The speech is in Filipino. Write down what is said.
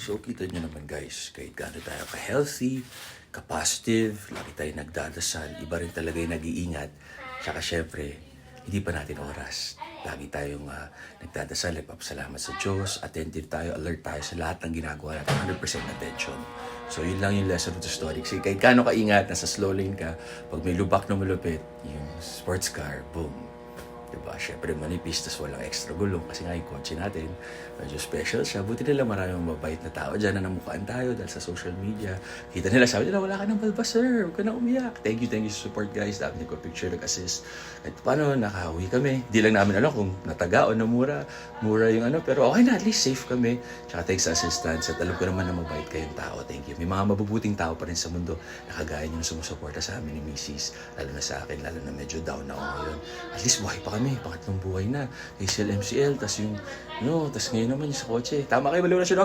So, kita nyo naman guys, kahit gaano tayo ka-healthy, ka-positive, lagi tayo nagdadasal, iba rin talaga yung nag-iingat. Tsaka syempre, hindi pa natin oras. Lagi tayong nagdadasal, papasalamat sa Diyos, attentive tayo, alert tayo sa lahat ng ginagawa natin, 100% attention. So, yun lang yung lesson of the story. Kasi kahit gaano ka-ingat, nasa slow lane ka, pag may lubak na malupit, yung sports car, boom. Diba? Siyempre manipis, tas walang extra gulong kasi nga yung kotse natin, medyo special siya. Buti nila maraming mabait na tao dyan na namukaan tayo dahil sa social media. Kita nila, sabi nila, wala ka ng balbas sir, huwag ka na umiyak. Thank you sa support guys. Dami ko picture, nag-assist. Kahit paano, nakauwi kami. Di lang namin alam kung nataga o namura. Mura yung pero okay na, at least safe kami. Tsaka thanks sa assistance at alam ko naman na mabait kayong tao. Thank you. May mga mabubuting tao pa rin sa mundo na kagaya nyo na sumusuporta sa amin ni Mrs. Lalo na sa akin, lalo na medyo down ako ngayon. At least buhay pa kami, pangatlong buhay na. ACL, MCL, tas yung, tas ngayon naman yung sa kotse. Tama kayo, maliw na siya,